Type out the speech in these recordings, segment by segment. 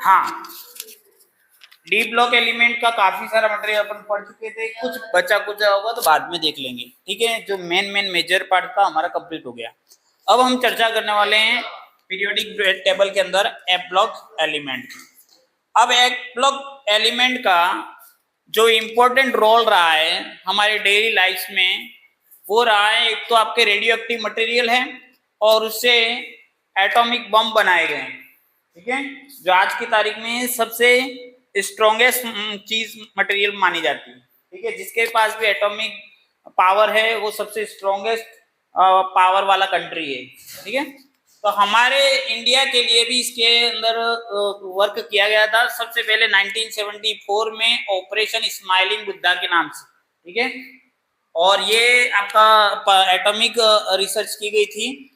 हाँ, D block element का काफी सारा मटेरियल अपन पढ़ चुके थे, कुछ बचा कुछ होगा तो बाद में देख लेंगे, ठीक है। जो मेन मेजर पार्ट था हमारा कंप्लीट हो गया। अब हम चर्चा करने वाले हैं पीरियोडिक टेबल के अंदर एफ ब्लॉक एलिमेंट। अब एफ ब्लॉक एलिमेंट का जो इम्पोर्टेंट रोल रहा है हमारे डेली लाइफ में, वो रहा है एक तो आपके रेडियो एक्टिव मटेरियल है और उससे एटॉमिक बम बनाए गए हैं, ठीक है, जो आज की तारीख में सबसे स्ट्रॉन्गेस्ट चीज मटेरियल मानी जाती है, ठीक है। जिसके पास भी एटॉमिक पावर है वो सबसे स्ट्रॉन्गेस्ट पावर वाला कंट्री है, ठीक है। तो हमारे इंडिया के लिए भी इसके अंदर वर्क किया गया था सबसे पहले 1974 में ऑपरेशन स्माइलिंग बुद्धा के नाम से, ठीक है। और ये आपका एटॉमिक रिसर्च की गई थी।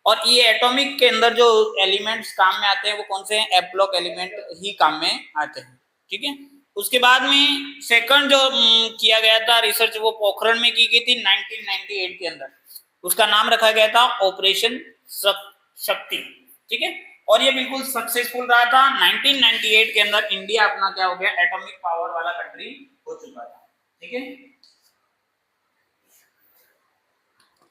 और ये एटॉमिक के अंदर जो एलिमेंट्स काम में आते हैं वो कौन से हैं? एफ ब्लॉक एलिमेंट ही काम में आते हैं, ठीक है। उसके बाद में सेकंड जो किया गया था रिसर्च वो पोखरण में की गई थी 1998 के अंदर। उसका नाम रखा गया था ऑपरेशन शक्ति, ठीक है। और ये बिल्कुल सक्सेसफुल रहा था। 1998 के अंदर इंडिया अपना क्या हो गया? एटॉमिक पावर वाला कंट्री हो चुका था, ठीक है।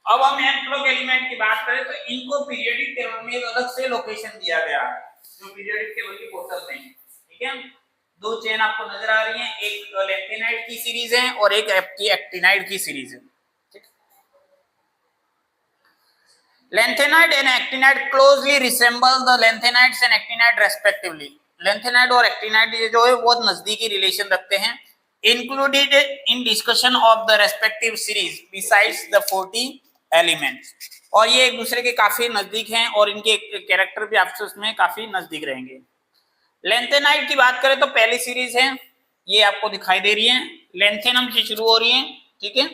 अब हम एफ ब्लॉक एलिमेंट की बात करें तो इनको पीरियोडिक टेबल में एक अलग से लोकेशन दिया गया है, जो पीरियोडिक टेबल की पोर्शन में है, ठीक है। दो चेन आपको नजर आ रही हैं, एक लैंथेनाइड की सीरीज है और एक एक्टिनाइड की सीरीज है, ठीक। Lanthanide and actinide closely resemble the lanthanides and actinide respectively. Lanthanide और एक्टिनाइड जो है बहुत नजदीकी रिलेशन रखते हैं। Included in discussion of the respective series besides the 40 elements. और ये एक दूसरे के काफी नजदीक हैं और इनके कैरेक्टर भी आपस में काफी नजदीक रहेंगे। लैंथेनाइड की बात करें तो पहली सीरीज है, ये आपको दिखाई दे रही है, लैंथेनम से शुरू हो रही है, ठीक है।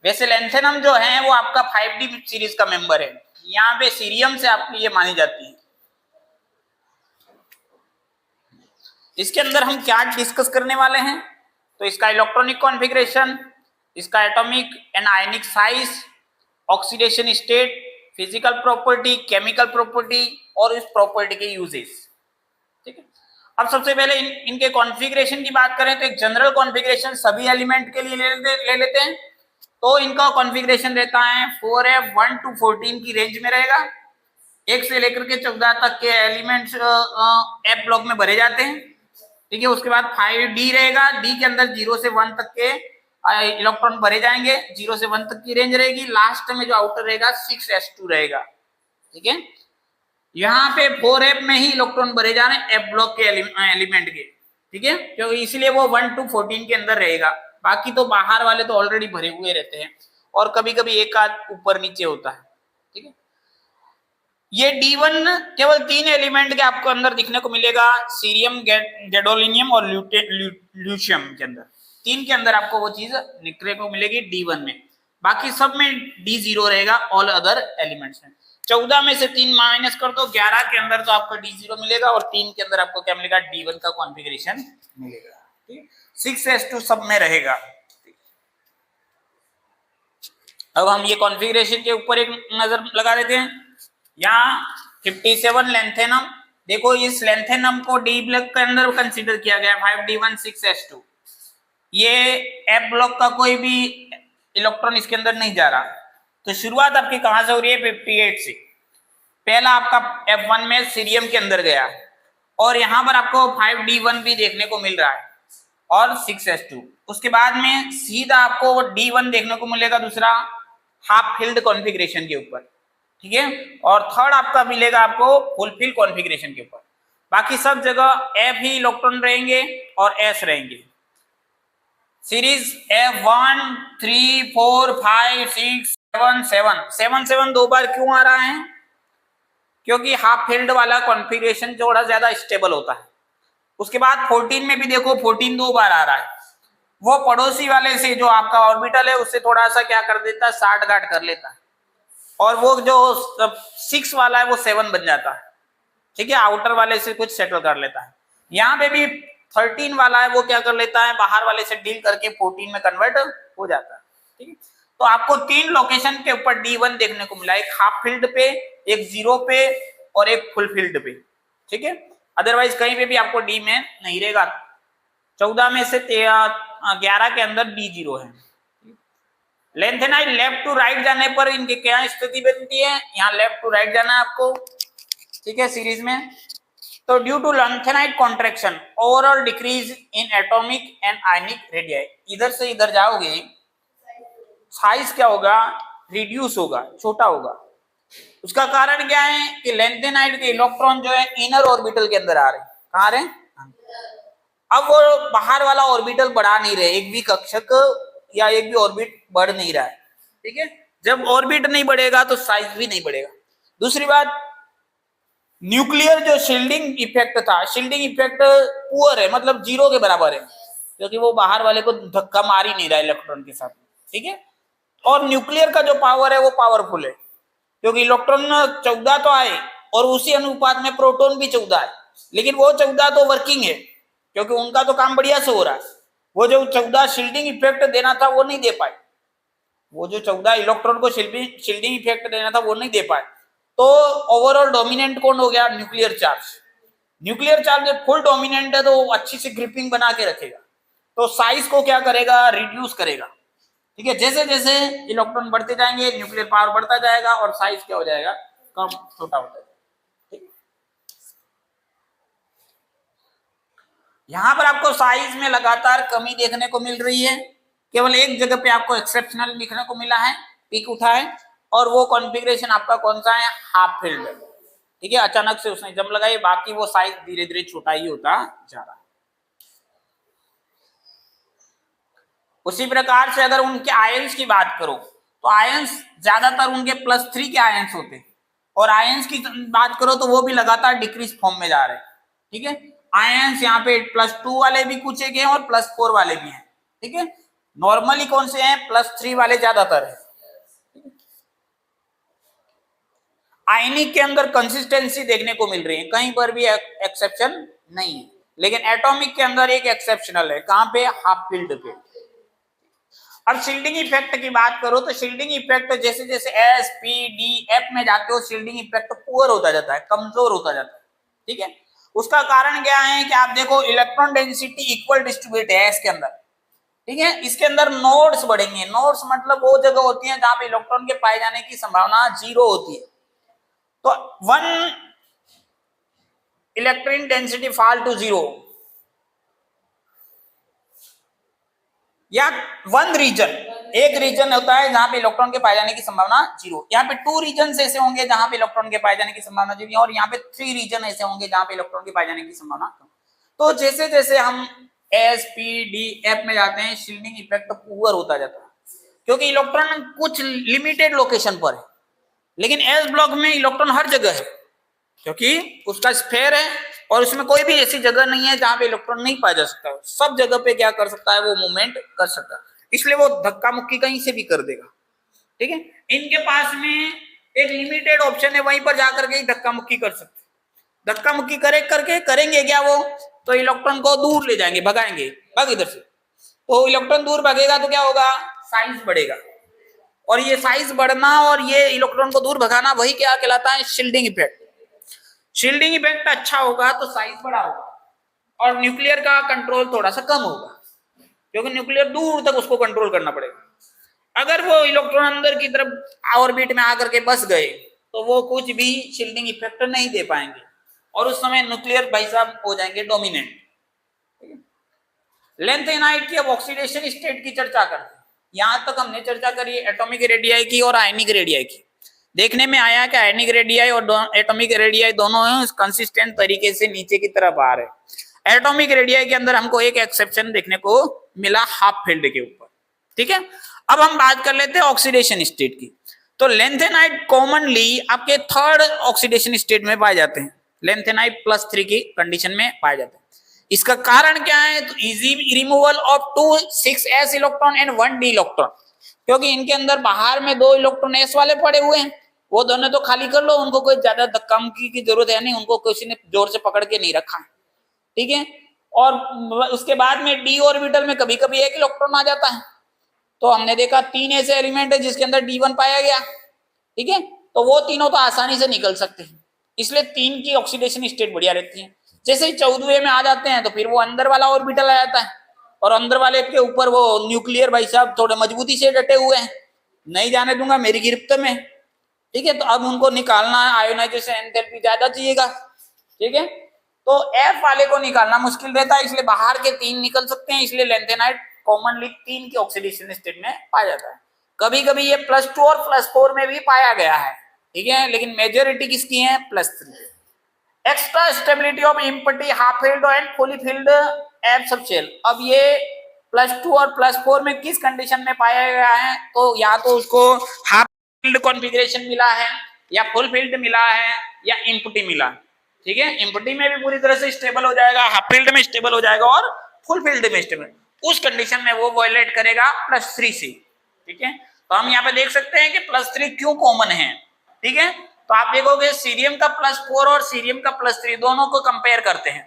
वैसे लैंथेनम जो है वो आपका 5D सीरीज का मेंबर है। यहाँ पे सीरियम से आपकी ये मानी जाती है। इसके अंदर हम क्या डिस्कस करने वाले हैं? तो इसका इलेक्ट्रॉनिक कॉन्फ़िगरेशन, इसका atomic and ionic size, oxidation state, physical property, chemical property और इस प्रॉपर्टी के यूजेस, ठीक है। अब सबसे पहले इनके कॉन्फ़िगरेशन की बात करें तो एक जनरल कॉन्फ़िगरेशन सभी एलिमेंट के लिए ले लेते हैं। तो इनका कॉन्फ़िगरेशन रहता है 4f1 to 14 की रेंज में रहेगा। 1 से लेकर के 14 तक के एलिमेंट्स एफ ब्लॉक में भरे जाते हैं, ठीक है। उसके बाद 5D रहेगा, डी के अंदर 0 से 1 तक के इलेक्ट्रॉन भरे जाएंगे, 0 से 1 तक की रेंज रहेगी। लास्ट में जो आउटर रहेगा 6s2 रहेगा, ठीक है। यहाँ पे 4f में ही इलेक्ट्रॉन भरे जा रहे हैं एफ ब्लॉक के एलिमेंट के, ठीक है, क्योंकि इसलिए वो 1 to 14 के अंदर रहेगा। बाकी तो बाहर वाले तो ऑलरेडी भरे हुए रहते हैं और कभी कभी एक आध ऊपर नीचे होता है, ठीक है। ये D1 केवल 3 एलिमेंट के आपको अंदर दिखने को मिलेगा, सीरियम, गैडोलिनियम और ल्यूशियम के अंदर। 3 के अंदर आपको वो चीज निकलने को मिलेगी D1 में। बाकी सब में D0 रहेगा ऑल अदर एलिमेंट्स में। 14 में से 3 माइनस कर दो, 11 के अंदर तो आपको D0 मिलेगा और 3 के अंदर आपको क्या मिलेगा? D1 का कॉन्फ़िगरेशन मिलेगा, ठीक। 6s2 सब में रहेगा। अब हम ये कॉन्फ़िगरेशन के ऊपर एक नजर लगा देते हैं। यहाँ 57 लैंथेनम, देखो इस लैंथेनम को डी ब्लॉक के अंदर कंसीडर किया गया 5D1 6s2। ये एफ ब्लॉक का कोई भी इलेक्ट्रॉन इसके अंदर नहीं जा रहा। तो शुरुआत आपकी कहां से हो रही है? 58 से। पहला आपका F1 में सीरियम के अंदर गया और यहाँ पर आपको 5D1 भी देखने को मिल रहा है और 6s2। उसके बाद में सीधा आपको D1 देखने को मिलेगा दूसरा हाफ फिल्ड कॉन्फ़िगरेशन के ऊपर, ठीक है। और थर्ड आपका मिलेगा आपको फुल फिल कॉन्फ़िगरेशन के ऊपर। बाकी सब जगह F ही इलेक्ट्रॉन रहेंगे और S रहेंगे। सीरीज F1 3 4 5 6 7 7 7 दो बार क्यों आ रहा है? क्योंकि हाफ फील्ड वाला कॉन्फ़िगरेशन थोड़ा ज्यादा स्टेबल होता है। उसके बाद 14 में भी देखो 14 दो बार आ रहा है। वो पड़ोसी वाले से जो आपका ऑर्बिटल है उससे थोड़ा सा क्या कर देता है? साठ गांठ कर लेता है और वो जो 6 वाला है वो 7 बन जाता है, ठीक है। आउटर वाले से कुछ सेटल कर लेता है। यहाँ पे भी 13 वाला है वो क्या कर लेता है? बाहर वाले से डील करके 14 में कन्वर्ट हो जाता है, ठीक है। तो आपको 3 लोकेशन के ऊपर D1 देखने को मिला, एक हाफ फील्ड पे, एक 0 पे और एक फुल फील्ड पे, ठीक है। अदरवाइज कहीं पे भी आपको डी में नहीं रहेगा। 14 में से 11 के अंदर डी 0 है। लेंथेनाइड लेफ्ट टू राइट जाने पर इनकी क्या स्थिति बनती है, यहाँ लेफ्ट टू राइट जाना है आपको, ठीक है, सीरीज में। तो due to lanthanide contraction overall decrease in atomic and ionic radii, इधर से इधर जाओगे साइज क्या होगा, रिड्यूस होगा, छोटा होगा। उसका कारण क्या है कि लेंथेनाइड के इलेक्ट्रॉन जो है इनर ऑर्बिटल के अंदर आ रहे हैं। कहाँ आ रहे हैं? अब वो बाहर वाला ऑर्बिटल बढ़ा नहीं रहे, एक भी कक्षक या एक भी ऑर्बिट बढ़ नहीं रहा है, ठीक है। जब ऑर्बिट नहीं बढ़ेगा तो साइज भी नहीं बढ़ेगा। दूसरी बात, न्यूक्लियर जो शील्डिंग इफेक्ट था, शील्डिंग इफेक्ट पुअर है, मतलब 0 के बराबर है, क्योंकि वो बाहर वाले को धक्का मार ही नहीं रहा इलेक्ट्रॉन के साथ, ठीक है। और न्यूक्लियर का जो पावर है वो पावरफुल है, क्योंकि इलेक्ट्रॉन 14 तो आए और उसी अनुपात में प्रोटॉन भी 14 है, लेकिन वो 14 तो वर्किंग है, क्योंकि उनका तो काम बढ़िया से हो रहा है। वो जो 14 शील्डिंग इफेक्ट देना था वो नहीं दे पाए, वो जो 14 इलेक्ट्रॉन को शील्डिंग इफेक्ट देना था वो नहीं दे पाए। तो ओवरऑल डोमिनेंट कौन हो गया? Nuclear charge. न्यूक्लियर चार्ज जब फुल डोमिनेंट है तो वो अच्छी सी ग्रिपिंग बना के रखेगा, तो साइज को क्या करेगा? रिड्यूस करेगा, ठीक है। जैसे जैसे इलेक्ट्रॉन बढ़ते जाएंगे न्यूक्लियर पावर बढ़ता जाएगा और साइज क्या हो जाएगा? कम, छोटा हो जाएगा। यहां पर आपको साइज में लगातार कमी देखने को मिल रही है, केवल एक जगह पे आपको एक्सेप्शनल दिखने को मिला है, पीक उठा है, और वो कॉन्फ़िगरेशन आपका कौन सा है? हाफ फील्ड, ठीक है। अचानक से उसने जंप लगाई, बाकी वो साइज धीरे धीरे छोटा ही होता जा रहा है। उसी प्रकार से अगर उनके आयंस की बात करो तो आयंस ज्यादातर उनके +3 के आयंस होते हैं, और आयंस की बात करो तो वो भी लगातार डिक्रीज फॉर्म में जा रहे हैं, ठीक है। आयंस यहाँ पे +2 वाले भी कुछ एक हैं और +4 वाले भी हैं, ठीक है। नॉर्मली कौन से हैं? +3 वाले ज्यादातर है। आयनिक के अंदर कंसिस्टेंसी देखने को मिल रही है, कहीं पर भी एक्सेप्शन नहीं है, लेकिन एटॉमिक के अंदर एक एक्सेप्शनल है। कहां पे? हाफ फील्ड पे। अब शील्डिंग इफेक्ट की बात करो तो शील्डिंग इफेक्ट जैसे जैसे S, P, D, F में जाते हो शील्डिंग इफेक्ट पुअर होता जाता है, कमजोर होता जाता है, ठीक है। उसका कारण क्या है कि आप देखो इलेक्ट्रॉन डेंसिटी इक्वल डिस्ट्रीब्यूट है S के अंदर, ठीक है। इसके अंदर नोड्स बढ़ेंगे, नोड्स मतलब वो जगह होती है जहां पे इलेक्ट्रॉन के पाए जाने की संभावना 0 होती है। तो 1 इलेक्ट्रॉन डेंसिटी फॉल टू 0, या 1 रीजन, एक रीजन होता है जहां पे इलेक्ट्रॉन के पाए जाने की संभावना 0। यहाँ पे 2 रीजन ऐसे होंगे जहां पे इलेक्ट्रॉन के पाए जाने की संभावना 0, और यहाँ पे 3 रीजन ऐसे होंगे जहां पे इलेक्ट्रॉन के पाए जाने की संभावना कम। तो जैसे जैसे हम S, P, D, F में जाते हैं शील्डिंग इफेक्ट पुअर होता जाता है, क्योंकि इलेक्ट्रॉन कुछ लिमिटेड लोकेशन पर है, लेकिन S ब्लॉक में इलेक्ट्रॉन हर जगह है, क्योंकि उसका स्फीयर है और उसमें कोई भी ऐसी जगह नहीं है जहां पे इलेक्ट्रॉन नहीं पाया जा सकता। सब जगह पे क्या कर सकता है? वो मूवमेंट कर सकता है, इसलिए वो धक्का मुक्की कहीं से भी कर देगा, ठीक है। इनके पास में एक लिमिटेड ऑप्शन है, वहीं पर जाकर के धक्का मुक्की कर सकते। धक्का मुक्की करेंगे क्या वो? तो इलेक्ट्रॉन को दूर ले जाएंगे, भगाएंगे, भाग इधर से। तो इलेक्ट्रॉन दूर भागेगा तो क्या होगा? साइज बढ़ेगा, और ये साइज बढ़ना और ये इलेक्ट्रॉन को दूर भगाना वही क्या कहलाता है? Shielding effect. शील्डिंग इफेक्ट अच्छा होगा तो साइज बड़ा होगा, और न्यूक्लियर का कंट्रोल थोड़ा सा कम होगा, क्योंकि न्यूक्लियर दूर तक उसको कंट्रोल करना पड़ेगा। अगर वो इलेक्ट्रॉन अंदर की तरफ ऑर्बिट में आकर के बस गए तो वो कुछ भी शील्डिंग इफेक्ट नहीं दे पाएंगे, और उस समय न्यूक्लियर भाई साहब हो जाएंगे डोमिनेंट। लेंथेनाइड की अब ऑक्सीडेशन स्टेट की चर्चा करते हैं। यहां तक हमने चर्चा करी एटॉमिक रेडियाई की और आयनिक रेडियाई की। देखने में आया कि आयनिक रेडियाई और एटॉमिक रेडियाई दोनों कंसिस्टेंट तरीके से नीचे की तरफ आ रहे। एटॉमिक रेडियाई के अंदर हमको एक एक्सेप्शन देखने को मिला हाफ फील्ड के ऊपर, ठीक है। अब हम बात कर लेते हैं ऑक्सीडेशन स्टेट की। तो लेंथेनाइड कॉमनली आपके 3rd ऑक्सीडेशन स्टेट में पाए जाते हैं, लेंथेनाइड +3 की कंडीशन में पाए जाते हैं। इसका कारण क्या है? तो easy removal of 2 6s electron and 1 d electron, क्योंकि इनके अंदर बाहर में 2 इलेक्ट्रॉन s वाले पड़े हुए हैं, वो दोनों तो खाली कर लो, उनको कोई ज्यादा धक्का मुक्की की जरूरत है नहीं, उनको किसी ने जोर से पकड़ के नहीं रखा, ठीक है। और उसके बाद में d ऑर्बिटल में कभी कभी एक इलेक्ट्रॉन आ जाता है, तो हमने देखा 3 ऐसे एलिमेंट है जिसके अंदर d1 पाया गया, ठीक है। तो वो तीनों तो आसानी से निकल सकते हैं, इसलिए 3 की ऑक्सीडेशन स्टेट बढ़िया रहती है। जैसे ही 14वें में आ जाते हैं तो फिर वो अंदर वाला ऑर्बिटल आ जाता है, और अंदर वाले के ऊपर वो न्यूक्लियर भाई साहब थोड़े मजबूती से डटे हुए हैं, नहीं जाने दूंगा मेरी गिरफ्त में। ठीक है, तो अब उनको निकालना है, आयोनाइजेशन एंथैल्पी ज्यादा चाहिएगा। ठीक है, तो एफ वाले को निकालना मुश्किल रहता है, इसलिए बाहर के 3 निकल सकते हैं, इसलिए लैंथेनाइट कॉमनली 3 के ऑक्सीडेशन स्टेट में पाया जाता है। कभी कभी ये +2 और +4 में भी पाया गया है। ठीक है, लेकिन मेजोरिटी किसकी है, +3। Extra stability of empty half filled and fully filled F subshell. अब ये +2 और +4 में किस कंडीशन में पाया गया है, तो या तो उसको हाफ फिल्ड कॉन्फ़िगरेशन मिला है, या फुल फिल्ड मिला है, या एम्प्टी मिला। ठीक है, एम्प्टी में भी पूरी तरह से स्टेबल हो जाएगा, हाफ फील्ड में स्टेबल हो जाएगा, और फुल फील्ड में स्टेबल। उस कंडीशन में वो वायलेट करेगा +3 से। ठीक है, तो हम यहाँ पे देख सकते हैं कि +3 क्यों कॉमन है। ठीक है, तो आप देखोगे सीरियम का +4 और सीरियम का +3 दोनों को कंपेयर करते हैं,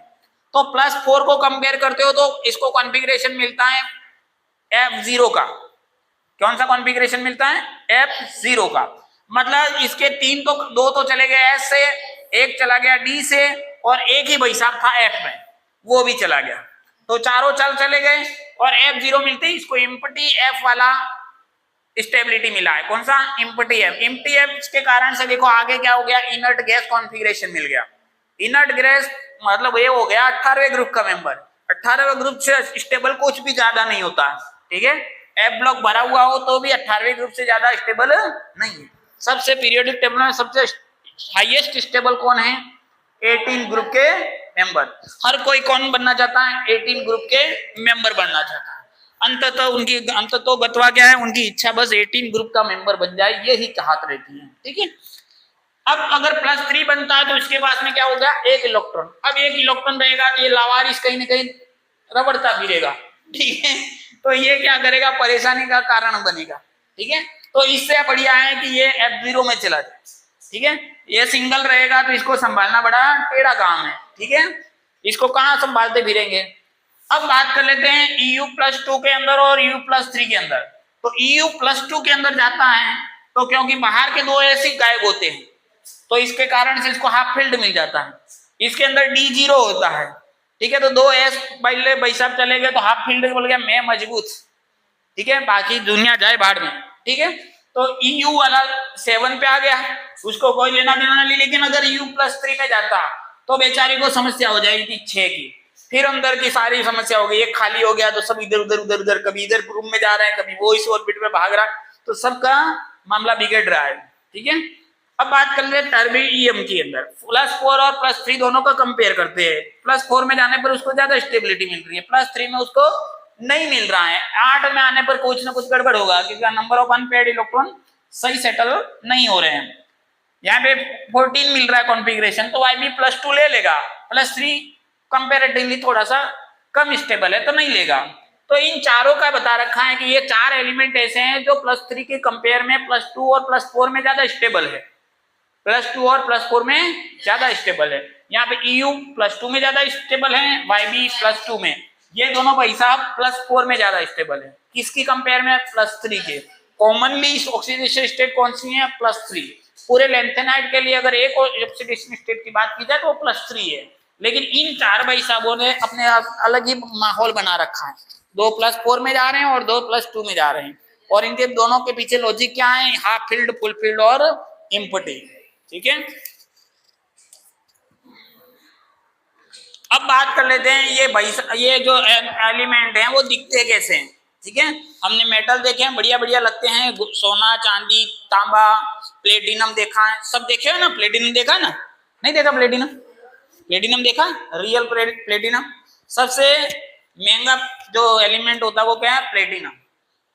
तो +4 को कंपेयर करते हो तो इसको कॉन्फ़िगरेशन मिलता है F0 का। कौन सा कॉन्फ़िगरेशन मिलता है, F0 का। मतलब इसके 3 तो 2 तो चले गए S से, एक चला गया D से, और एक ही भाई साहब था F में, वो भी चला गया, तो चारों चले गए, और F0 मिलते ही इसको एम्प्टी F वाला स्टेबिलिटी मिला है। कौन सा, एम्प्टी F। एम्प्टी F के कारण से देखो आगे क्या हो गया, इनर्ट गैस कॉन्फ़िगरेशन मिल गया। इनर्ट गैस मतलब ये हो गया 18वें ग्रुप का मेंबर। 18वें ग्रुप से स्टेबल कुछ भी ज्यादा नहीं होता है। ठीक है, F ब्लॉक भरा हुआ हो तो भी 18वें ग्रुप से ज्यादा स्टेबल नहीं है। सबसे पीरियोडिक टेबल में सबसे हाईएस्ट स्टेबल कौन है, 18 ग्रुप के मेंबर। हर कोई कौन बनना चाहता है, 18 ग्रुप के मेंबर बनना चाहता है। अंततः गतवा क्या है, उनकी इच्छा बस 18 ग्रुप का मेंबर बन जाए, यही चाहत रहती है। ठीक है, अब अगर +3 बनता है तो इसके पास में क्या होगा, 1 इलेक्ट्रॉन। अब 1 इलेक्ट्रॉन रहेगा तो ये लावारिस कहीं ना कहीं रबड़ता फिरेगा। ठीक है, तो ये क्या करेगा, परेशानी का कारण बनेगा। ठीक है, तो इससे बढ़िया है कि ये F0 में चला जाए। ठीक है, ये सिंगल रहेगा तो इसको संभालना बड़ा टेढ़ा काम है। ठीक है, इसको कहाँ संभालते फिरेंगे। अब बात कर लेते हैं EU+2 के अंदर और EU+3 के अंदर। तो EU+2 के अंदर जाता है तो क्योंकि बाहर के 2 एसिड गायब होते हैं, तो इसके कारण से इसको हाफ फील्ड मिल जाता है। इसके अंदर D0 होता है। ठीक है, तो 2 S भाई साहब चले गए तो हाफ फील्ड बोल गया मैं मजबूत। ठीक है, बाकी दुनिया जाए बाहर में। ठीक है, तो EU वाला 7 पे आ गया, उसको कोई लेना देना नहीं। लेकिन अगर EU+3 में जाता तो बेचारे को समस्या हो जाएगी 6 की, फिर अंदर की सारी समस्या हो गई। एक खाली हो गया तो सब इधर उधर, कभी इधर रूम में जा रहे हैं, कभी वो इस ऑर्बिट में भाग रहा है, तो सबका मामला बिगड़ रहा है। ठीक है, अब बात कर ले टर्बिडियम के अंदर। +4 और +3 दोनों का कंपेयर करते हैं। +4 में जाने पर उसको ज्यादा स्टेबिलिटी मिल रही है, +3 में उसको नहीं मिल रहा है। 8 में आने पर कुछ ना कुछ गड़बड़ होगा, क्योंकि नंबर ऑफ अनपेयर्ड इलेक्ट्रॉन सही सेटल नहीं हो रहे हैं। यहाँ पे 14 मिल रहा है कॉन्फ़िगरेशन, तो YB+2 ले लेगा। +3 कंपेरेटिवली थोड़ा सा कम स्टेबल है तो नहीं लेगा। तो इन चारों का बता रखा है कि ये 4 एलिमेंट ऐसे हैं जो +3 के कंपेयर में +2 और +4 में ज्यादा स्टेबल है। +2 और +4 में ज्यादा स्टेबल है। यहाँ पे EU+2 में ज्यादा स्टेबल है, YB+2 में। ये दोनों भाई साहब +4 में ज्यादा स्टेबल है। किसकी कंपेयर में, +3 के। कॉमनली ऑक्सीडेशन स्टेट कौन सी है, +3। पूरे लेंथेनाइट के लिए अगर एक ऑक्सीडेशन स्टेट की बात की जाए तो +3 है। लेकिन इन 4 भाई साहबों ने अपने अलग ही माहौल बना रखा है। 2 +4 में जा रहे हैं और 2 +2 में जा रहे हैं, और इनके दोनों के पीछे लॉजिक क्या है, हाफ फील्ड, फुल फील्ड और एम्प्टी। ठीक है, अब बात कर लेते हैं ये जो एलिमेंट हैं वो दिखते कैसे हैं। ठीक है, हमने मेटल देखे हैं, बढ़िया बढ़िया लगते हैं, सोना, चांदी, तांबा, प्लेटिनम देखा है, सब देखे हो ना। प्लेटिनम देखा ना, नहीं देखा प्लेटिनम? प्लेटिनम देखा, रियल प्लेटिनम। सबसे महंगा जो एलिमेंट होता है वो क्या है, प्लेटिनम।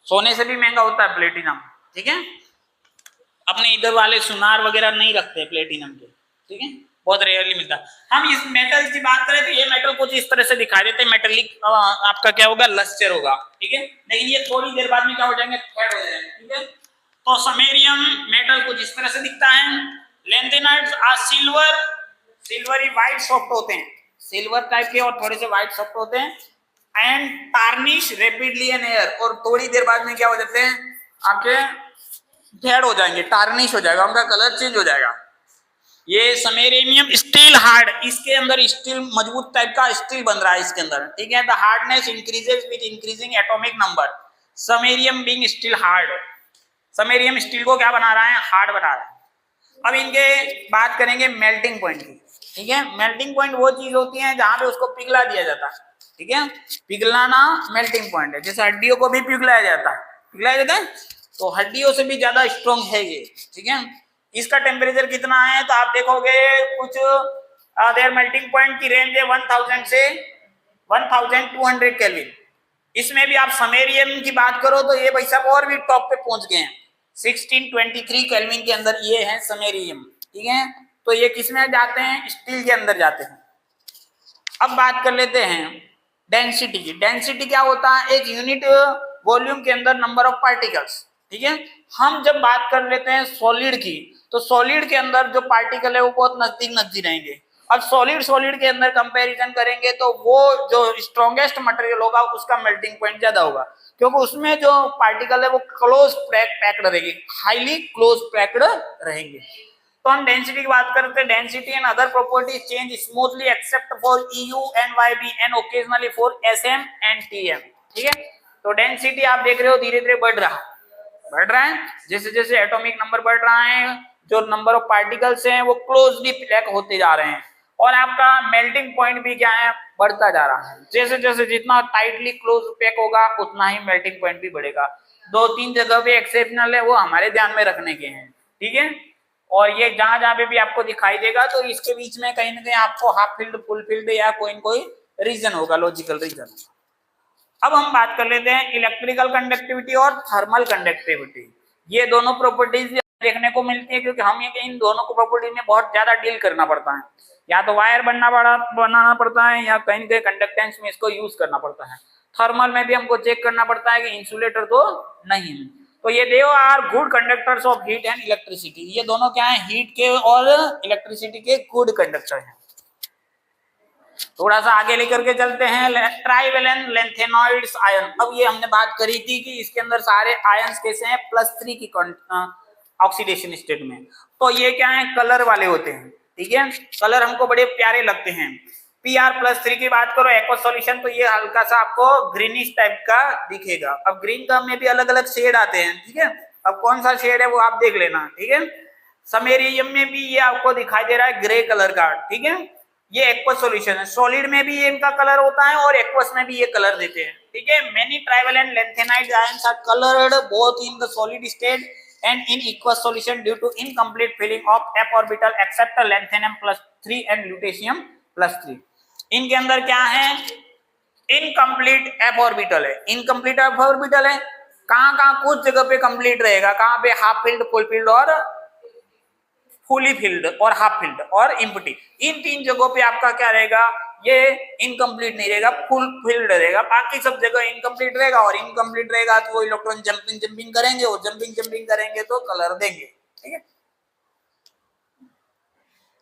सोने से भी महंगा होता है प्लेटिनम। ठीक है, अपने इधर वाले सुनार वगैरह नहीं रखते प्लेटिनम के। ठीक है, बहुत रेयरली मिलता है। हम इस मेटल की बात करें तो ये मेटल कुछ इस तरह से दिखाई देते हैं, मेटेलिक आपका क्या होगा, लस्टर होगा। ठीक है, लेकिन ये थोड़ी देर बाद में क्या हो जाएंगे, फेड हो जाएंगे। ठीक है, तो समैरियम मेटल कुछ इस तरह से दिखता है। Lanthanides are silvery white soft होते हैं, सिल्वर टाइप के और थोड़े से व्हाइट सॉफ्ट होते हैं। And tarnish rapidly in air, और थोड़ी देर बाद में क्या हो जाते हैं, आपके फेड हो जाएंगे, टार्निश हो जाएगा, उनका कलर चेंज हो जाएगा। ये समेरेनियम स्टील हार्ड, इसके अंदर स्टील मजबूत टाइप का स्टील बन रहा है इसके अंदर, ठीक है। The hardness increases with increasing atomic number, samarium being steel hard, samarium steel को क्या बना रहा है, हार्ड बना रहा है। अब इनके बात करेंगे मेल्टिंग पॉइंट की, ठीक है। मेल्टिंग पॉइंट वो चीज होती है जहां पे उसको पिघला दिया जाता है, ठीक है। पिघलाना मेल्टिंग पॉइंट है। जैसे हड्डियों को भी पिघलाया जाता है, पिघलाया जाता है, तो हड्डियों से भी ज्यादा स्ट्रॉन्ग है ये, ठीक है। इसका टेम्परेचर कितना है तो आप देखोगे कुछ देयर मेल्टिंग पॉइंट की रेंज है 1000 से 1200 केल्विन। इसमें भी आप समेरियम की बात करो तो ये भाई साहब और भी टॉप पे पहुंच गए हैं, 1623 केल्विन के अंदर ये है समेरियम, ठीक है। तो ये किसमें जाते हैं, स्टील के अंदर जाते हैं। अब बात कर लेते हैं डेंसिटी की। डेंसिटी क्या होता है, एक यूनिट वॉल्यूम के अंदर नंबर ऑफ पार्टिकल्स, ठीक है। हम जब बात कर लेते हैं सॉलिड की, तो सॉलिड के अंदर जो पार्टिकल है वो बहुत नजदीक नजदीक रहेंगे। अब सॉलिड सॉलिड के अंदर कंपैरिजन करेंगे तो वो जो स्ट्रॉन्गेस्ट मटेरियल होगा उसका मेल्टिंग पॉइंट ज्यादा होगा, क्योंकि उसमें जो पार्टिकल है वो क्लोज पैक्ड रहेगी, हाईली क्लोज पैक्ड रहेंगे। तो हम डेंसिटी की बात करते हैं, density and other properties change smoothly except for EU and YB and occasionally for SM and TM, ठीक है। तो डेंसिटी आप देख रहे हो धीरे धीरे बढ़ रहा है, जैसे जैसे एटॉमिक नंबर बढ़ रहा है, जो नंबर ऑफ पार्टिकल्स हैं वो क्लोजली पैक होते जा रहे हैं, और आपका मेल्टिंग पॉइंट भी क्या है, बढ़ता जा रहा है। जैसे जैसे जितना टाइटली क्लोज पैक होगा उतना ही मेल्टिंग पॉइंट भी बढ़ेगा। 2-3 जगह पे एक्सेप्शनल है, वो हमारे ध्यान में रखने के हैं, ठीक है। और ये जहां जहां पे भी आपको दिखाई देगा तो इसके बीच में कहीं ना कहीं आपको हाफ फील्ड, फुल फील्ड या कोई न कोई रीजन होगा, लॉजिकल रीजन। अब हम बात कर लेते हैं इलेक्ट्रिकल कंडक्टिविटी और थर्मल कंडक्टिविटी। ये दोनों प्रॉपर्टीज देखने को मिलती है, क्योंकि हमें इन दोनों को प्रॉपर्टीज में बहुत ज्यादा डील करना पड़ता है। या तो वायर बनाना पड़ता है, या कहीं कहीं कंडक्टेंस में इसको यूज करना पड़ता है। थर्मल में भी हमको चेक करना पड़ता है कि इंसुलेटर तो नहीं है। तो ये they are good conductors of heat and electricity. ये दोनों क्या है, हीट के और इलेक्ट्रिसिटी के गुड कंडक्टर हैं। थोड़ा सा आगे लेकर के चलते हैं, ट्राइवेलेंट लैंथेनॉइड्स आयन। अब ये हमने बात करी थी कि इसके अंदर सारे आयंस कैसे हैं, +3 की ऑक्सीडेशन स्टेट में। तो ये क्या है, कलर वाले होते हैं, ठीक है। कलर हमको बड़े प्यारे लगते हैं। Pr+3 की बात करो एक्वस सॉल्यूशन, तो ये हल्का सा आपको ग्रीनिश टाइप का दिखेगा। अब ग्रीन का में भी अलग अलग शेड आते हैं, ठीक है। अब कौन सा शेड है वो आप देख लेना, ठीक है। समेरियम में भी ये आपको दिखाई दे रहा है ग्रे कलर का, ठीक है। ये एक्वस सॉल्यूशन है। सॉलिड में भी ये इनका कलर होता है और एक्वस में भी ये कलर देते हैं, ठीक है। Many trivalent lanthanide ions are coloured both in the solid state and in aqueous solution due to incomplete filling of f orbital except lanthanum+3 and lutetium+3। इनके अंदर क्या है, इनकम्प्लीट f ऑर्बिटल है। इनकम्प्लीट f ऑर्बिटल है, कहां कहां कुछ जगह पे कंप्लीट रहेगा, कहां पे हाफ फील्ड, फुल फील्ड और फुली फील्ड और हाफ फील्ड और एम्प्टी। इन 3 जगहों पे आपका क्या रहेगा, ये इनकम्प्लीट नहीं रहेगा, फुल फील्ड रहेगा। बाकी सब जगह इनकम्प्लीट रहेगा, और इनकम्प्लीट रहेगा तो वो इलेक्ट्रॉन जंपिंग करेंगे, और जंपिंग करेंगे तो कलर देंगे, ठीक है।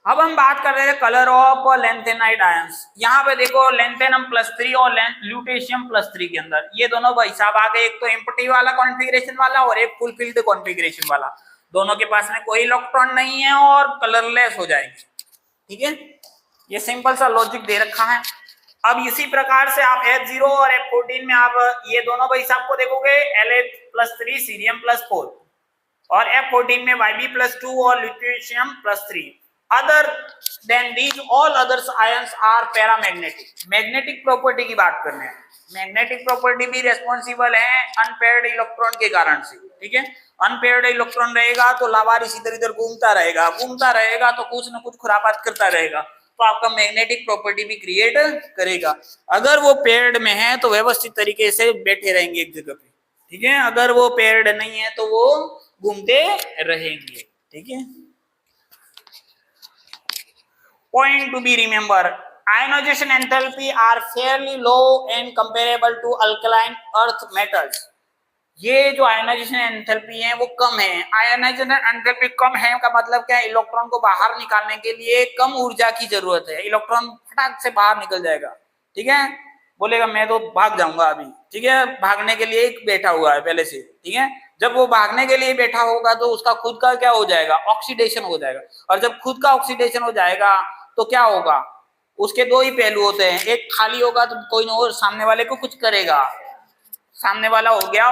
अब हम बात कर रहे हैं कलर ऑफ लैंथेनाइड आयंस। यहाँ पे देखो lanthanum+3 और lutetium+3 के अंदर ये दोनों भाई साहब आ गए, एक तो एम्प्टी वाला कॉन्फ़िगरेशन वाला और एक फुल फील्ड कॉन्फ़िगरेशन वाला। दोनों के पास में कोई इलेक्ट्रॉन नहीं है और कलरलेस हो जाएंगे, ठीक है। ये सिंपल सा लॉजिक दे रखा है। अब इसी प्रकार से आप F0 और F14 में आप ये दोनों भाई साहब को देखोगे, La+3 Cerium+4, और F14 में Yb+2 और Lutetium+3। Other than these all others ions are paramagnetic. Magnetic property की बात कर रहे हैं, मैग्नेटिक प्रॉपर्टी भी रेस्पॉन्सिबल है अनपेयर्ड इलेक्ट्रॉन के कारण से, ठीक है। अनपेयर्ड इलेक्ट्रॉन रहेगा तो लावारिस इधर इधर घूमता रहेगा तो कुछ ना कुछ खुरापात करता रहेगा, तो आपका मैग्नेटिक प्रॉपर्टी भी क्रिएट करेगा। अगर वो पेयर्ड में है तो व्यवस्थित तरीके से बैठे रहेंगे एक जगह पे, ठीक है। अगर वो पेयर्ड नहीं है तो वो घूमते रहेंगे, ठीक है। Point to be remember, ionization enthalpy are fairly low and comparable to alkaline earth metals। ये जो आयोनाइजेशन एंथैल्पी है वो कम है। आयोनाइजेशन एंथैल्पी कम है का मतलब क्या है, इलेक्ट्रॉन को बाहर निकालने के लिए कम ऊर्जा की जरूरत है। इलेक्ट्रॉन फटाक से बाहर निकल जाएगा, ठीक है। बोलेगा मैं तो भाग जाऊंगा अभी, ठीक है, भागने के लिए बैठा हुआ है पहले से, ठीक है। जब वो भागने के लिए बैठा होगा तो उसका खुद का क्या हो जाएगा, ऑक्सीडेशन हो जाएगा। और जब खुद का ऑक्सीडेशन हो जाएगा तो क्या होगा, उसके दो ही पहलू होते हैं, एक खाली होगा तो कोई ना और सामने वाले को कुछ करेगा, सामने वाला हो गया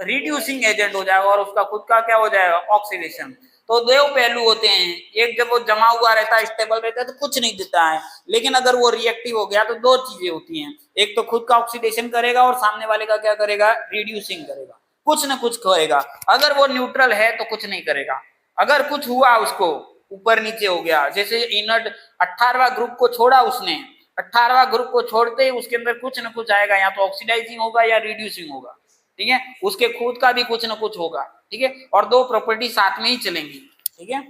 रिड्यूसिंग एजेंट हो जाएगा और उसका खुद का क्या हो जाएगा, ऑक्सीडेशन। तो दो पहलू होते हैं, एक जब वो जमा हुआ रहता है, स्टेबल रहता है तो कुछ नहीं देता है, लेकिन अगर वो रिएक्टिव हो गया तो दो चीजें होती हैं, एक तो खुद का ऑक्सीडेशन करेगा और सामने वाले का क्या करेगा, रिड्यूसिंग करेगा, कुछ ना कुछ करेगा। अगर वो न्यूट्रल है तो कुछ नहीं करेगा, अगर कुछ हुआ उसको ऊपर नीचे हो गया, जैसे इनर्ट 18वां ग्रुप को छोड़ा उसने, 18वां ग्रुप को छोड़ते ही उसके अंदर कुछ ना कुछ आएगा, या तो ऑक्सीडाइजिंग होगा या रिड्यूसिंग होगा, ठीक है, उसके खुद का भी कुछ ना कुछ होगा, ठीक है, और दो प्रॉपर्टी साथ में ही चलेंगी, ठीक है।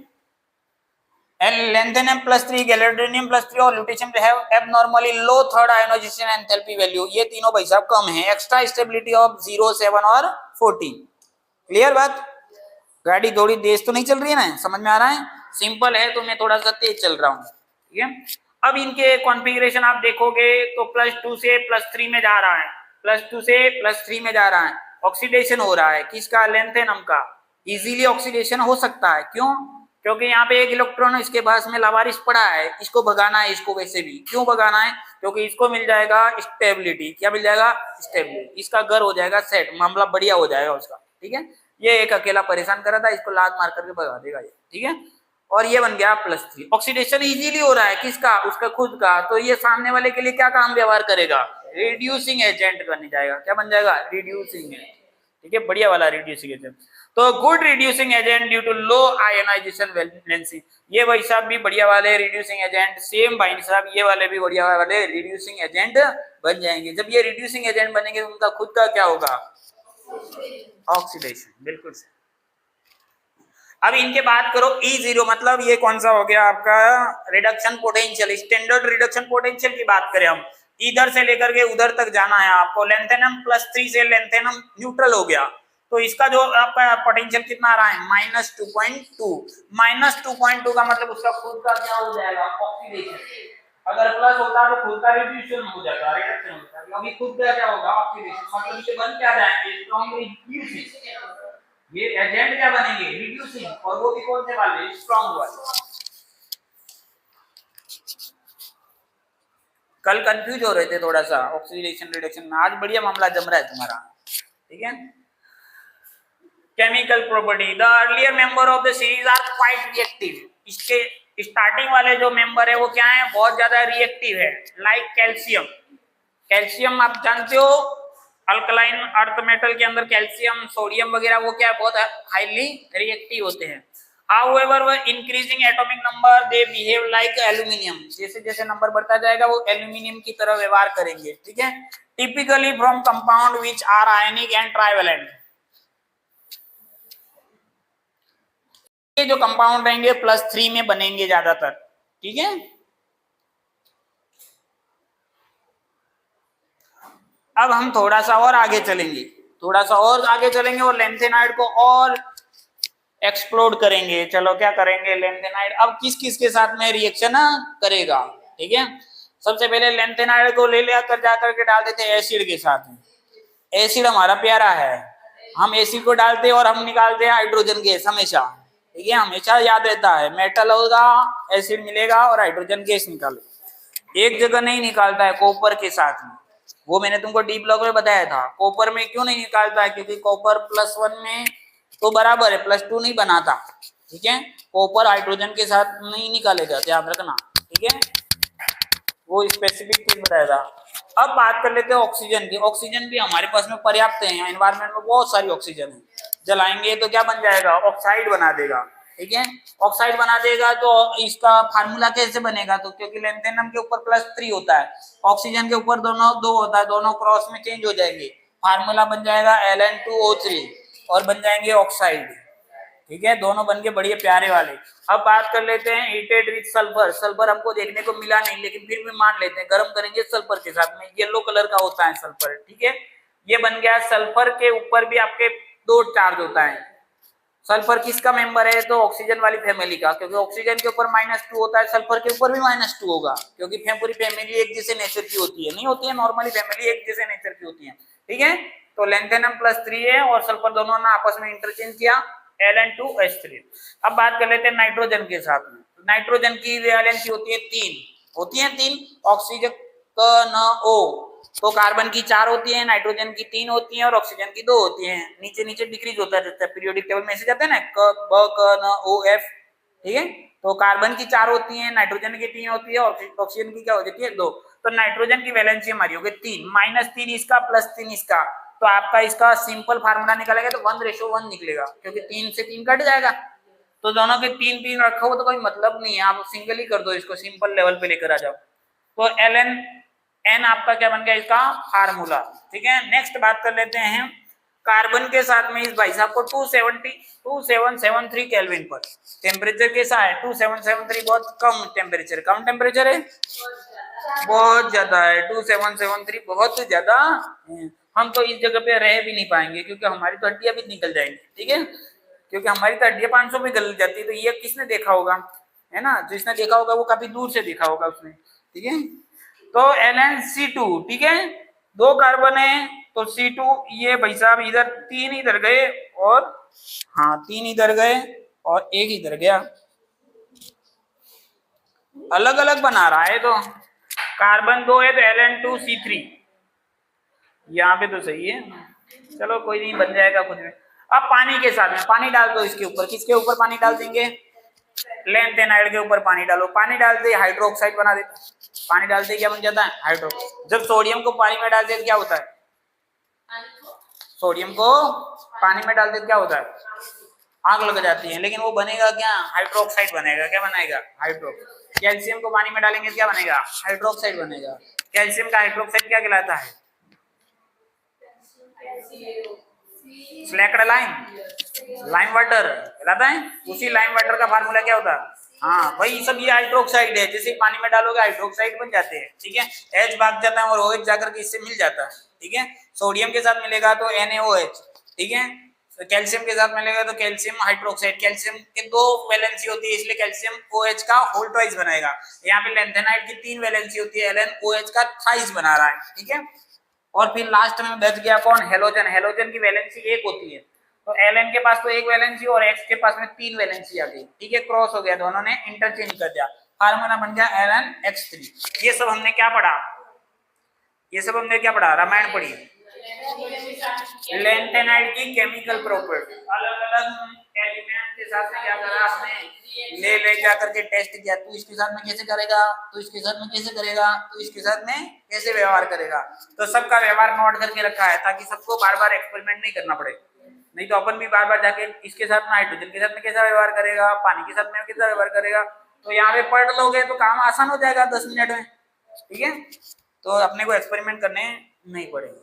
lanthanum +3 गैलेडोनियम +3 और lutetium have abnormally low third ionization enthalpy value, ये तीनों भाई साहब कम है, एक्स्ट्रा स्टेबिलिटी ऑफ 0, 7 और 14। क्लियर बात, गाड़ी थोड़ी तेज तो नहीं चल रही है ना, समझ में आ रहा है, सिंपल है तो मैं थोड़ा सा तेज चल रहा हूँ, ठीक है। अब इनके कॉन्फ़िगरेशन आप देखोगे तो +2 से +3 में जा रहा है, +2 से +3 में जा रहा है, ऑक्सीडेशन हो रहा है किसका, लैंथेनम का, इजीली ऑक्सीडेशन हो सकता है, क्यों, क्योंकि यहाँ पे एक इलेक्ट्रॉन इसके पास में लावारिस पड़ा है, इसको भगाना है, इसको वैसे भी क्यों भगाना है, क्योंकि इसको मिल जाएगा स्टेबिलिटी, क्या मिल जाएगा, स्टेबिलिटी, इसका घर हो जाएगा सेट, मामला बढ़िया हो जाएगा उसका, ठीक है। ये एक अकेला परेशान कर रहा था, इसको लात मार करके भगा देगा ये, ठीक है। और ये बन गया +3, ऑक्सीडेशन इजीली हो रहा है किसका, उसका खुद का, तो ये सामने वाले के लिए क्या काम व्यवहार करेगा, रिड्यूसिंग एजेंट बन जाएगा, क्या बन जाएगा, रिड्यूसिंग एजेंट, ठीक है, बढ़िया वाला रिड्यूसिंग एजेंट। तो good reducing agent due to low ionisation valency, ये भाई साहब भी बढ़िया वाले रिड्यूसिंग एजेंट, सेम भाई साहब ये वाले भी बढ़िया वाले रिड्यूसिंग एजेंट बन जाएंगे। जब ये रिड्यूसिंग एजेंट बनेंगे तो उनका खुद का क्या होगा, ऑक्सीडेशन, बिल्कुल। अब इनके बात करो E0, मतलब ये कौन सा हो गया आपका, reduction potential, standard reduction potential की बात करें हम, इधर से लेकर के उधर तक जाना है आपको, लैंथेनम +3 से लैंथेनम न्यूट्रल हो गया, तो इसका जो आपका पोटेंशियल कितना आ रहा है, -2.2, -2.2 का मतलब उसका खुद का क्या हो जाएगा, ऑक्सीडेशन, अगर प्लस होता तो खुद का रिड्यूशन हो जाता, रिडक्शन होता, अभी खुद का क्या होगा, ऑक्सीडेशन, मतलब ये बन क्या जाएंगे, स्ट्रांग रिड्यूसिंग, ये एजेंट क्या बनेंगे, रिड्यूसिंग, और वो भी कौन से वाले, स्ट्रांग वाले। कल कंफ्यूज हो रहे थे थोड़ा सा ऑक्सीडेशन रिडक्शन में, आज बढ़िया मामला जम रहा है तुम्हारा, ठीक है। Chemical property, the earlier member of the series are quite reactive, इसके स्टार्टिंग वाले जो मेंबर है वो क्या है, बहुत ज्यादा रिएक्टिव है, लाइक कैल्शियम, कैल्शियम आप जानते हो, अल्कलाइन अर्थ मेटल के अंदर कैल्शियम, सोडियम वगैरह वो क्या है, बहुत हाईली रिएक्टिव होते हैं। However, increasing atomic number, they behave like aluminium, जैसे जैसे नंबर बढ़ता जाएगा वो एल्यूमिनियम की तरह व्यवहार करेंगे, ठीक है। Typically from compound which are ionic and trivalent, ये जो कंपाउंड रहेंगे +3 में बनेंगे ज्यादातर, ठीक है। अब हम थोड़ा सा और आगे चलेंगे, थोड़ा सा और आगे चलेंगे और लैंथेनाइड को और एक्सप्लोर करेंगे। चलो क्या करेंगे, लैंथेनाइड अब किस किस के साथ में रिएक्शन करेगा, ठीक है। सबसे पहले लैंथेनाइड को ले लेकर जाकर के डाल देते हैं एसिड के साथ में, एसिड हमारा प्यारा है, हम एसिड को डालते हैं और हम निकालते हैं हाइड्रोजन गैस हमेशा, ठीक है, हमेशा याद रहता है, मेटल होगा, एसिड मिलेगा और हाइड्रोजन गैस निकालेगा। एक जगह नहीं निकालता है, कॉपर के साथ में, वो मैंने तुमको डी ब्लॉक में बताया था। कॉपर में क्यों नहीं निकालता है, क्योंकि कॉपर +1 में तो बराबर है, +2 नहीं बनाता, ठीक है। कॉपर हाइड्रोजन के साथ नहीं निकालेगा, ध्यान रखना, ठीक है, वो स्पेसिफिक चीज बताया था। अब बात कर लेते हैं ऑक्सीजन की। ऑक्सीजन भी हमारे पास में पर्याप्त है, एनवायरमेंट में बहुत सारी ऑक्सीजन है, जलाएंगे तो क्या बन जाएगा, ऑक्साइड बना देगा, ठीक है। ऑक्साइड बना देगा तो इसका फार्मूला कैसे बनेगा, तो क्योंकि लैंथेनम के ऊपर +3 होता है, ऑक्सीजन के ऊपर दोनों 2 होता है, दोनों क्रॉस में चेंज हो जाएंगे, फार्मूला बन जाएगा Ln2O3 और बन जाएंगे ऑक्साइड, ठीक है, दोनों बन के बढ़िया प्यारे वाले। अब बात कर लेते हैं हीटेड विद सल्फर, सल्फर हमको देखने को मिला नहीं लेकिन फिर भी मान लेते हैं, गर्म करेंगे सल्फर के साथ में, येलो कलर का होता है सल्फर, ठीक है। ये बन गया, सल्फर के ऊपर भी आपके 2 चार्ज होता है। सल्फर किसका मेंबर है, तो ऑक्सीजन वाली फैमिली का, क्योंकि ऑक्सीजन के ऊपर -2 होता है, सल्फर के ऊपर भी -2 होगा, क्योंकि पूरी फैमिली एक जैसे नेचर की होती है, नहीं होती है नॉर्मली फैमिली एक जैसे नेचर की होती है, ठीक है। तो लेंथेनम +3 है और सल्फर दोनों ने आपस में इंटरचेंज किया Ln2H3। अब बात कर लेते हैं नाइट्रोजन के साथ में। नाइट्रोजन की वैलेंसी होती है 3 ऑक्सीजन का न O, तो कार्बन की 4 होती है, नाइट्रोजन की 3 होती है और ऑक्सीजन की 2 होती है। नीचे नीचे डिक्रीज होता रहता है, पीरियोडिक टेबल में ऐसे जाते हैं ना क ब क न O F, ठीक है। तो कार्बन की 4 होती है, नाइट्रोजन की 3 होती है और ऑक्सीजन की क्या हो जाती है 2। तो नाइट्रोजन की वैलेंसी हमारी होगी 3, -3 इसका +3 इसका, तो आपका इसका सिंपल फार्मूला निकालेगा तो 1:1 निकलेगा, क्योंकि 3 से 3 कट जाएगा। तो दोनों के 3 रखा हो तो कोई मतलब नहीं है, आप सिंगल ही कर दो, इसको सिंपल लेवल पे लेकर आ जाओ। तो Ln आपका क्या बन गया इसका फार्मूला, ठीक है। नेक्स्ट बात कर लेते हैं कार्बन के साथ में इस भाई साहब को 2773 केल्विन पर टेम्परेचर कैसा है 2773, बहुत कम टेम्परेचर है, बहुत ज्यादा है 2773, बहुत ज्यादा। हम तो इस जगह पे रह भी नहीं पाएंगे क्योंकि हमारी तो हड्डियां भी निकल जाएंगी, ठीक है, क्योंकि हमारी तो हड्डियां 500 में गल जाती है। तो ये किसने देखा होगा, है ना, जिसने देखा होगा वो काफी दूर से देखा होगा उसने, ठीक है। तो LnC2, ठीक है, 2 कार्बन है तो C2, ये भाई साहब इधर 3 इधर गए और हाँ 3 इधर गए और 1 इधर गया, अलग अलग बना रहा है। तो कार्बन 2 है तो Ln2C3, यहाँ पे तो सही है, चलो कोई नहीं, बन जाएगा कुछ भी। अब पानी के साथ में पानी डाल दो इसके ऊपर, किसके ऊपर पानी डाल देंगे, लेंथेनाइड के ऊपर पानी डालो, पानी डालते हाइड्रोक्साइड बना देते, पानी डालते क्या बन जाता है हाइड्रोक्साइड। जब सोडियम को पानी में डालते क्या होता है, सोडियम को पानी में डालते क्या होता है, आग लग जाती है, लेकिन वो बनेगा क्या, हाइड्रोक्साइड बनेगा। क्या बनाएगा, हाइड्रोक्साइड। कैल्शियम को पानी में डालेंगे क्या बनेगा, हाइड्रोक्साइड बनेगा। कैल्शियम का हाइड्रोक्साइड क्या कहलाता है, स्लैक्ड लाइम वाटर कहलाता है। उसी लाइम वाटर का फार्मूला क्या होता है, हाँ भाई सब ये हाइड्रोक्साइड है, जैसे पानी में डालोगे हाइड्रोक्साइड बन जाते हैं, ठीक है। H भाग जाता है और OH जाकर के इससे मिल जाता है, ठीक है। सोडियम के साथ मिलेगा तो NaOH, ठीक है। तो कैल्शियम के साथ मिलेगा तो कैल्शियम हाइड्रोक्साइड, कैल्शियम के 2 वैलेंसी होती है इसलिए कैल्शियम OH का होल ट्वाइस बनाएगा। यहाँ पे लेंथेनाइड की 3 वैलेंसी होती है, LnOH का थाइस बना रहा है, ठीक है। और फिर लास्ट में बच गया कौन, हेलोजन। हेलोजन की वैलेंसी 1 होती है, तो Ln के पास तो 1 वैलेंसी और X के पास में 3 वैलेंसी आ गई, ठीक है, क्रॉस हो गया, दोनों ने इंटरचेंज कर दिया, फार्मूला बन गया Lnx3। ये सब हमने क्या पढ़ा, ये सब हमने क्या पढ़ा, रामायण पढ़ी, लेंथेनाइड की केमिकल प्रॉपर्टी, अलग अलग एलिमेंट के साथ में क्या करा आपने, ले जा करके टेस्ट किया, तू इसके साथ में कैसे करेगा, तू इसके साथ में कैसे करेगा, तू इसके साथ में कैसे व्यवहार करेगा। तो सबका व्यवहार नोट करके रखा है ताकि सबको बार बार एक्सपेरिमेंट नहीं करना पड़े, नहीं तो अपन भी बार बार जाके इसके साथ में हाइड्रोजन के साथ में कैसा व्यवहार करेगा, पानी के साथ में कैसा व्यवहार करेगा, तो यहाँ पे पढ़ लोगे तो काम आसान हो जाएगा 10 मिनट में, ठीक है। तो अपने को एक्सपेरिमेंट करने नहीं पड़ेगा।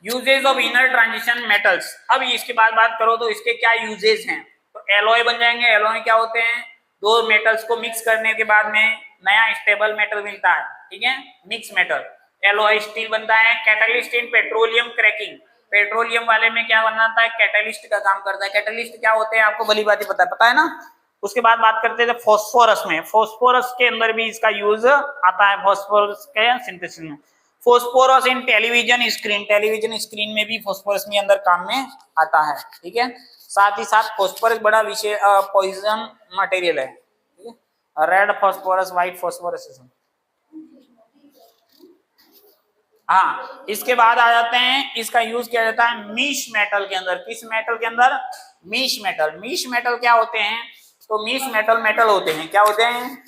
Uses of inner transition metals, अब इसके बाद बात करो तो इसके क्या यूजेज हैं, तो एलॉय बन जाएंगे। एलॉय क्या होते हैं, 2 मेटल्स को मिक्स करने के बाद में नया स्टेबल मेटल मिलता है, ठीक है, मिक्स मेटल, एलॉय। स्टील बनता है। Catalyst in petroleum cracking, petroleum वाले में क्या बनाता है, कैटलिस्ट का काम करता है। कैटलिस्ट क्या होते हैं आपको भली बात पता है ना। उसके बाद बात करते हैं फॉस्फोरस में, फॉस्फोरस के अंदर भी इसका यूज आता है, फॉस्फोरस के सिंथेसिस में। Phosphorus in television screen, television screen में भी फॉस्फोरस में अंदर काम में आता है, ठीक है। साथ ही साथ फॉस्फोरस बड़ा विषय पॉइजन मटेरियल है, ठीक है, रेड फॉस्फोरस, व्हाइट फॉस्फोरस। हाँ, इसके बाद आ जाते हैं, इसका यूज किया जाता है मीश मेटल के अंदर। किस मेटल के अंदर, मीश मेटल। मीश मेटल क्या होते हैं, तो मीश मेटल होते हैं, क्या होते हैं,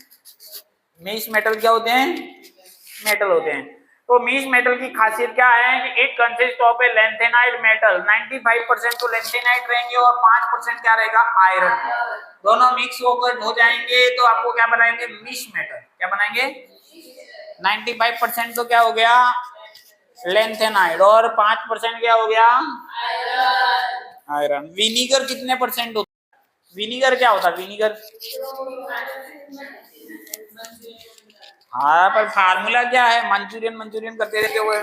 मीश मेटल क्या होते हैं, मेटल होते हैं। तो मीश मेटल की खासियत क्या है कि it consist of A lanthanide metal, 95% तो लेंथेनाइड रहेंगे और 5% क्या रहेगा, आयरन। दोनों मिक्स होकर हो जाएंगे तो आपको क्या बनाएंगे, मीश मेटल। क्या बनाएंगे, 95% तो क्या हो गया, लेंथेनाइड, और 5% क्या हो गया, आयरन। विनीगर कितने परसेंट होता है, विनीगर क्या होता है, विनीगर, हाँ पर फार्मूला क्या है, मंचूरियन करते रहते हुए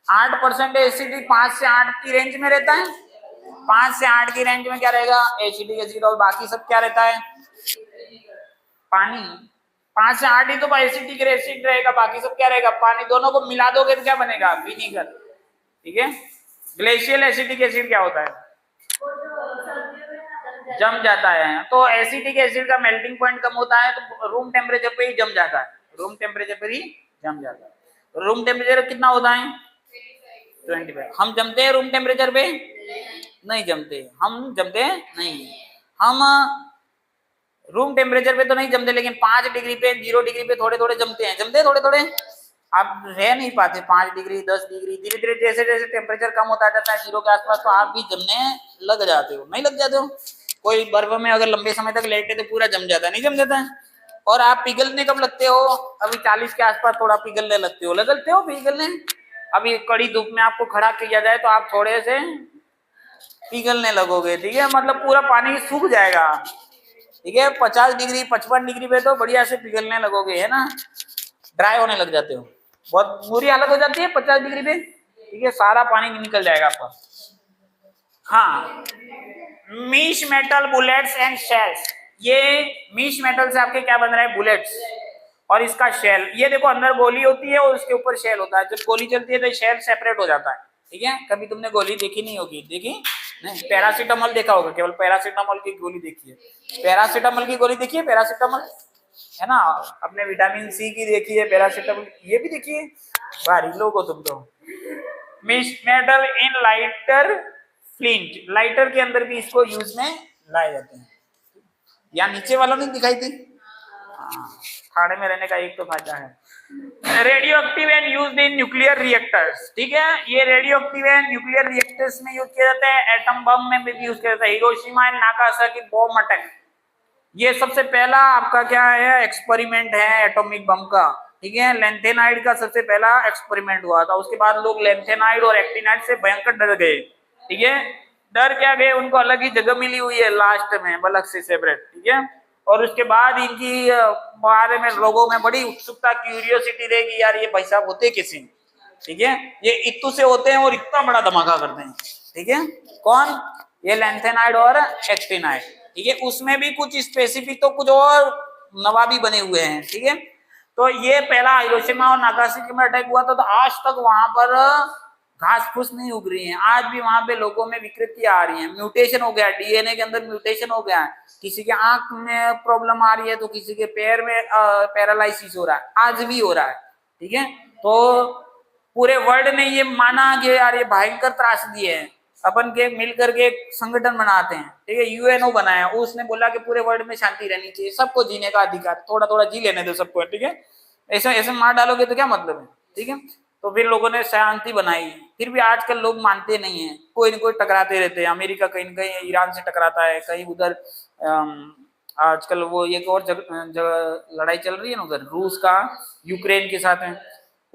8% एसिडिक 5 से 8 की रेंज में रहता है। 5 से 8 की रेंज में क्या रहेगा, एसिडिक एसिड, और बाकी सब क्या रहता है, पानी। 5 से 8 ही तो एसिटिक एसिड रहेगा, बाकी सब क्या रहेगा पानी। दोनों को मिला दोगे तो क्या बनेगा विनीगर, ठीक है। ग्लेशियल एसिटिक एसिड क्या होता है, जम जाता है। तो एसिटिक एसिड का मेल्टिंग पॉइंट कम होता है तो रूम टेम्परेचर पे ही जम जाता है, रूम टेम्परेचर पर ही जम जाता है। रूम टेम्परेचर कितना होता है 25। हम जमते हैं रूम टेम्परेचर पे, नहीं जमते, हम जमते नहीं। हम रूम टेम्परेचर पे तो नहीं जमते, लेकिन 5 डिग्री पे 0 डिग्री पे थोड़े थोड़े जमते हैं, जमते थोड़े थोड़े। आप रह नहीं पाते 5 डिग्री 10 डिग्री, धीरे धीरे जैसे जैसे टेम्परेचर कम होता जाता है 0 के आसपास, तो आप भी जमने लग जाते हो, नहीं लग जाते हो। कोई बर्फ में अगर लंबे समय तक लेटे तो पूरा जम जाता है, नहीं जम जाता है। और आप पिघलने कब लगते हो, अभी 40 के आसपास थोड़ा पिघलने लगते हो, लगते हो पिघलने। अभी कड़ी धूप में आपको खड़ा किया जाए तो आप थोड़े से पिघलने लगोगे, ठीक है, मतलब पूरा पानी सूख जाएगा, ठीक है। 50 डिग्री 55 डिग्री पे तो बढ़िया से पिघलने लगोगे, है ना, ड्राई होने लग जाते हो, बहुत बुरी हालत हो जाती है 50 डिग्री पे, ठीक है, सारा पानी निकल जाएगा आपका। हाँ, मीश मेटल बुलेट्स एंड शेल्स, ये मीश मेटल से आपके क्या बन रहा है, बुलेट्स और इसका शेल। ये देखो अंदर गोली होती है और उसके ऊपर शेल होता है, जब गोली चलती है तो शेल सेपरेट हो जाता है, ठीक है। कभी तुमने गोली देखी नहीं होगी, देखी नहीं, पैरासीटामोल देखा होगा, केवल पैरासीटामोल की गोली देखी है, पैरासीटामोल की गोली देखी है, पैरासीटामोल है ना, अपने विटामिन सी की देखी है, पैरासीटामोल ये भी देखिए, भारी लोग हो तुम तो। Misch metal in lighter flint, lighter के अंदर भी इसको यूज में लाए जाते हैं। या नीचे वालों ने दिखाई थी, खाड़े में रहने का एक तो फायदा है। Radio active and used in nuclear reactors, ठीक है, ये radio active and nuclear reactors में यूज किया जाता है, एटम बम में भी यूज किया जाता है। Hiroshima and Nagasaki bomb attack, ये सबसे पहला आपका क्या है एक्सपेरिमेंट है एटॉमिक बम का, ठीक है। लेंथेनाइड का सबसे पहला एक्सपेरिमेंट हुआ था, उसके बाद लोग लेंथेनाइड और एक्टिनाइड से भयंकर डर गए, ठीक है। डर क्या गए, उनको अलग ही जगह मिली हुई है लास्ट में, अलग से सेपरेट, ठीक है। और उसके बाद इनकी बारे में लोगों में बड़ी उत्सुकता क्यूरियोसिटी रहेगी, यार ये भाई साहब होते कैसे, ठीक है, ये इत्तू से होते हैं और इतना बड़ा धमाका करते हैं, ठीक है। कौन, ये लेंथेनाइड और एक्टिनाइड, ठीक है। उसमें भी कुछ स्पेसिफिक तो कुछ और नवाबी बने हुए हैं, ठीक है। तो ये पहला हिरोशिमा और नागासाकी में अटैक हुआ था, तो आज तक वहां पर घास फूस नहीं उग रही है, आज भी वहां पे लोगों में विकृतियां आ रही हैं, म्यूटेशन हो गया, डीएनए के अंदर म्यूटेशन हो गया है, किसी के आंख में प्रॉब्लम आ रही है तो किसी के पैर में पैरालाइसिस हो रहा है, आज भी हो रहा है, ठीक है। तो पूरे वर्ल्ड ने ये माना कि यार ये भयंकर त्रासदी है, अपन के मिल करके एक संगठन बनाते हैं, ठीक है, यूएनओ बनाया, उसने बोला कि पूरे वर्ल्ड में शांति रहनी चाहिए, सबको जीने का अधिकार, थोड़ा थोड़ा जी लेने दो सबको, ठीक है। ऐसे ऐसे मार डालोगे तो क्या मतलब है, ठीक है। तो फिर लोगों ने शांति बनाई, फिर भी आजकल लोग मानते नहीं है, कोई न कोई टकराते रहते हैं, अमेरिका कहीं न कहीं ईरान से टकराता है, कहीं उधर आजकल वो एक और जगह लड़ाई चल रही है ना, उधर रूस का यूक्रेन के साथ है,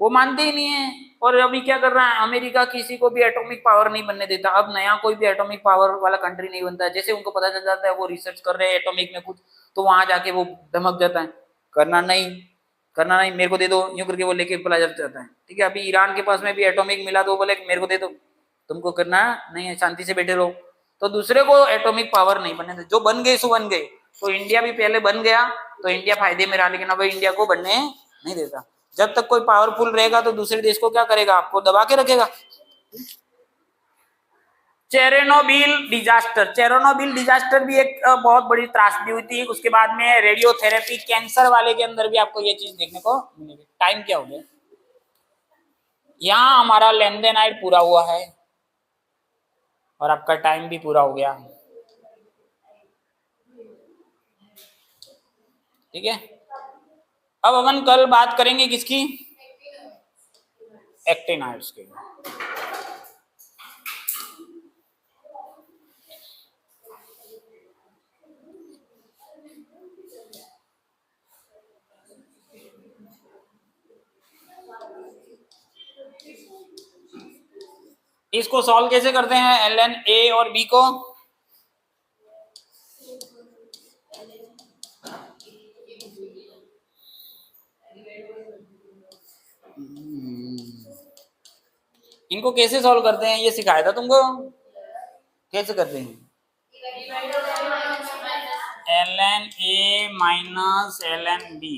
वो मानते ही नहीं है। और अभी क्या कर रहा है, अमेरिका किसी को भी एटॉमिक पावर नहीं बनने देता, अब नया कोई भी एटॉमिक पावर वाला कंट्री नहीं बनता, जैसे उनको पता चल जाता है वो रिसर्च कर रहे हैं एटॉमिक में कुछ, तो वहां जाके वो धमक जाता है, करना नहीं, करना नहीं, मेरे को दे दो, यूं करके वो लेके पला जाता है, ठीक है। अभी ईरान के पास में भी एटॉमिक मिला तो बोले मेरे को दे दो, तुमको करना नहीं है, शांति से बैठे रहो, तो दूसरे को एटॉमिक पावर नहीं बनने दे, जो बन गए सो बन गए। तो इंडिया भी पहले बन गया तो इंडिया फायदे में रहा, लेकिन अब इंडिया को बनने नहीं देता। जब तक कोई पावरफुल रहेगा तो दूसरे देश को क्या करेगा, आपको दबा के रखेगा। चेरेनोबिल डिजास्टर, चेरेनोबिल डिजास्टर भी एक बहुत बड़ी त्रासदी हुई थी, उसके बाद में रेडियोथेरेपी, कैंसर वाले के अंदर भी आपको ये चीज देखने को मिलेगी। टाइम क्या हो गया, यहाँ हमारा लेन देन आइड पूरा हुआ है और आपका टाइम भी पूरा हो गया, ठीक है। अब अपन कल बात करेंगे किसकी, एक्टिनाइड्स की। इसको सॉल्व कैसे करते हैं, एल एन ए और बी को, इनको कैसे सॉल्व करते हैं ये सिखाया था तुमको, कैसे करते हैं, L N A minus L N B,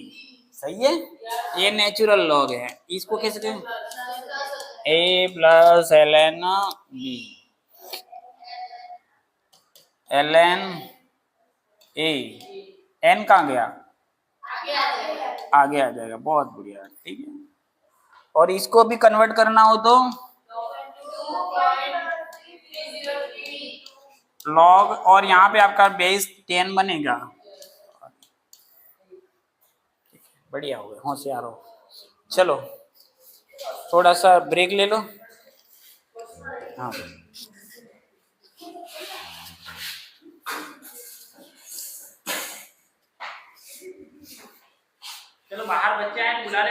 सही है, ये नेचुरल लॉग है। इसको कैसे कहें? A plus L N B, L N A, N कहाँ गया? आगे आ जाएगा, बहुत बढ़िया, ठीक है। और इसको भी कन्वर्ट करना हो तो लॉग, और यहाँ पे आपका बेस 10 बनेगा। बढ़िया हो गया, होशियार हो। चलो थोड़ा सा ब्रेक ले लो। हाँ चलो, बाहर बच्चे आए बुला रहे।